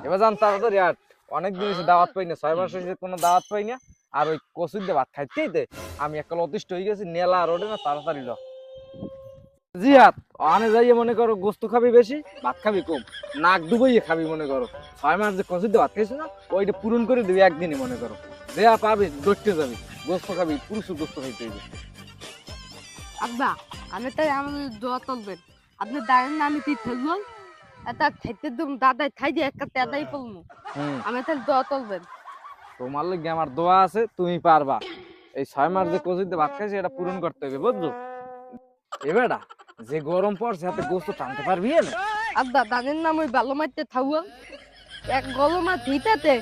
এবার জান তাড়াতাড়ি আট, অনেকদিন হয়েছে দাওয়াত পাই না, 6 মাস হয়েছে কোনো দাওয়াত পাই না। আর ওই কচুর দিয়ে ভাত খাইতেই আমি এককাল অতিষ্ঠ হয়ে গেছি। নেলা রোডে না, তাড়াতাড়ি ল। জিহাদ, ওখানে যাইয়ে মনে করো গোস্ত খাবি বেশি, ভাত খাবি কম, নাক ডুবাইয়ে খাবি মনে করো। 6 মাস যে কচুর দিয়ে ভাত খাইছি না, ওইটা পূরণ করে দিবি একদিনই মনে করো। দেয়া পাবি দৌড়তে যাবি, গোস্ত খাবি, পুরুষ গোস্ত খাইতে হইবে। আব্বা আমি তাই আমাদের দোয়া তুলবেন, আপনি দাঁড়ান না, আমি তুই ফেলবো এটা খাইতে দুম দাদাই খাই দিয়ে একটা তেদাই পড়বো, আমি তাহলে দোয়া তুলবেন। তোমার লগে আমার দোয়া আছে, তুমি পারবা। এই 6 মাস যে কচুর দিয়ে ভাত খাইছি এটা পূরণ করতে হবে, বুঝছো? এবারটা যে গরম পড়ছে হাতে গোস্ত টানতে পারবি না। আব্বা দানের নাম ওই ভালো মারতে থাকুন, এক গলমা থিতাতে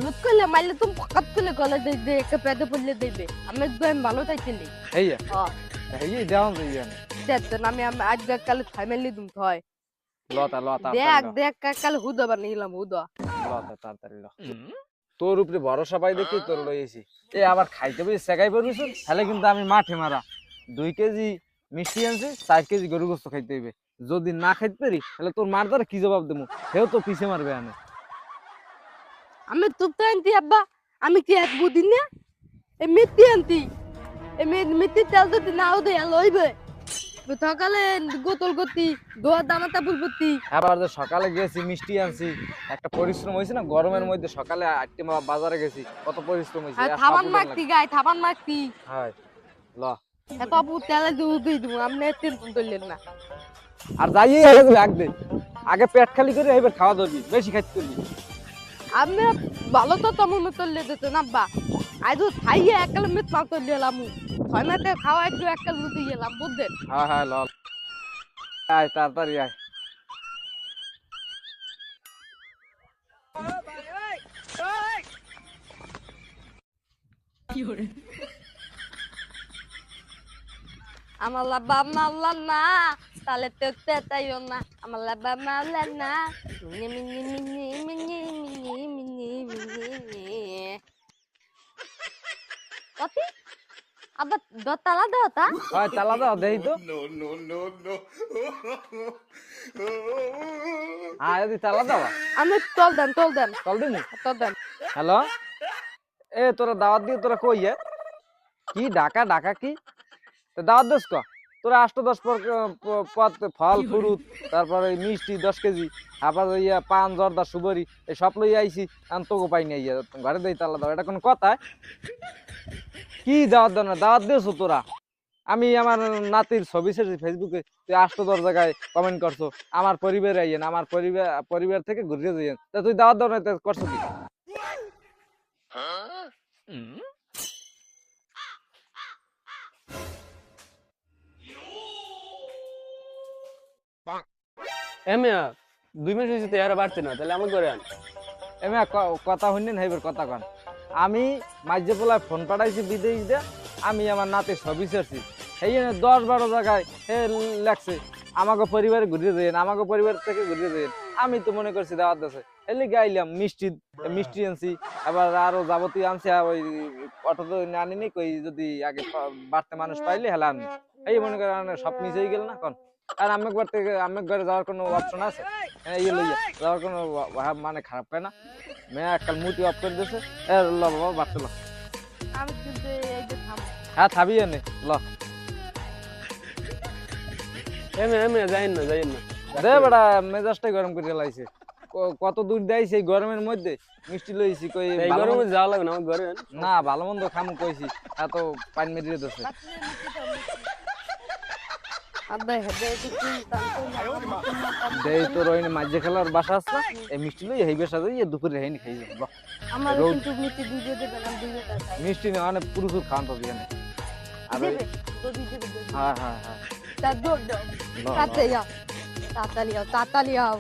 লুট করলে মারলে তুমি ফকাত করলে গলে দেবে, একটা পেটে পড়লে দেবে, আমি একদম ভালো থাকছিলি। হেইয়া হেই দাও যাইয়া দেখতেন আমি আজ কালে ফ্যামিলি দুম হয় লতা লতা দেখ দেখ কালে হুদা বানিলাম হুদা লতা তাড়াতাড়ি ল। তোর উপরে ভরসা পাই দেখি তোর লইছি। এ আবার খাইতে বসে সেকাই পড়বিস, তাহলে কিন্তু আমি মাঠে মারা 2 কেজি মিষ্টি আনছি, 4 কেজি গরু গোস্ত খাইতে হইবে। যদি না খাইতে পারি তাহলে তোর মার দ্বারা কি জবাব দেবো, সেও তো পিছে মারবে। আমি তুপতে আনতি আব্বা, আমি কি এক বুদিন না এই মিত্তি আনতি, এই মিত্তি তেল যদি নাও দেয় লইবে সকালে গোতল গতি দোয়া দামাতা বুলবতি। আবার যে সকালে গেছি মিষ্টি আনছি, একটা পরিশ্রম হয়েছে না গরমের মধ্যে। সকালে 8টে বাজারে গেছি, কত পরিশ্রম হয়েছে। থাবান মারতি গায় থাবান মারতি হয় ল এত আপু তেলে দিয়ে দিব, আপনি টেনশন করলেন না। আর যাইয়ে আগে আগে পেট খালি করে এবার খাওয়া ধরবি, বেশি খাইতে করবি। আমি ভালো তো তেমন তললে দিত না আব্বা, আজ খাইয়ে একাল মিট মাল তললে এলাম, 6 মাসে খাওয়া একটু একটা রুটি গেলাম বুঝলেন। হ্যাঁ হ্যাঁ ল আয় তাড়াতাড়ি আয়। আমার লাব্বা মাল্লা না তাহলে তো তাইও না, আমার লাব্বা মাল্লা না mini mini mini mini mini mini mini কতি আবার দতালা দতা হয় তালা দাও দেই তো। হ্যাঁ যদি তালা দাও আমি তল দেন চল দিনি। তল দেন। হ্যালো, এ তোরা দাওয়াত দিয়ে তোরা কই কি ঢাকা ঢাকা কি দাওয়াত দিস ক? তোরা 8-10 পদ ফল ফুরুত, তারপরে মিষ্টি 10 কেজি, আবার ইয়া পান জর্দা সুবরি এই সব লই আইছি। তোকে পাই না, ইয়া ঘরে দেই তালা দাও, এটা কোন কথা? কি দাওয়াত দাও না, দাওয়াত দিয়েছো তোরা? আমি আমার নাতির ছবি ছেড়েছি ফেসবুকে, তুই 8-10 জায়গায় কমেন্ট করছো আমার পরিবারে আইয়েন, আমার পরিবার থেকে ঘুরে যাইয়েন। তা তুই দাওয়াত দাও না, করছো কি? এমিয়া 2 মাস হয়েছে তো এরা বাড়তে না, তাহলে আমার ঘরে আন। এমা কথা শুনলেন হাইবার কথা কন। আমি মাঝে পোলায় ফোন পাঠাইছি বিদেশ দিয়ে, আমি আমার নাতির ছবি ছেড়ছি, সেই 10-12 জায়গায় লেখছে আমাকে পরিবারে ঘুরিয়ে দেন, আমাকে পরিবার থেকে ঘুরিয়ে দেন। আমি তো মনে করছি দাওয়াত আছে, এলে গাইলাম মিষ্টি আনছি, আবার আরো যাবতীয় আনছি। ওই অটো তো আনিনি, কই যদি আগে বাড়তে মানুষ পাইলে হেলা আনি, এই মনে করেন সব মিশে গেল না কন। আর আমি ঘরে যাওয়ার কোনো অপশন আছে? এই লইয়া যাওয়ার কোনো মানে খারাপ পায় না? মেয়ে এককাল মুটি অফ করে দিয়েছে। ল বাবা বাড়তে ল। আমি কিন্তু এই যে থাম হ্যাঁ থাবি এনে ল। এমিয়া যাইন না দে বেটা, মেজাজটাই গরম করে লাইছে। কত দূর দেয়ছে এই গরমের মধ্যে, মিষ্টি লইছি কই এই গরমে যাওয়া লাগে না আমার ঘরে আন। না ভালো মন্দ খামু কইছি, এত পানি মেরিয়ে দিচ্ছে। আব্বা হেদে কিছু দেই তোর ওই মাঝে খেলার বাসা আছে না, এই মিষ্টি লই হেই বেসা যাই দুপুরে হেই খাই যাবো। আমার কিন্তু মিষ্টি দুইজে দেবেন, আমি দুইজে খাই মিষ্টি না অনেক প্রচুর খান পাবি এনে। আর দেবে তো দুইজে দেবে। হ্যাঁ হ্যাঁ হ্যাঁ তা দৌড় দাও, তাড়াতাড়ি আও, তাড়াতাড়ি আও।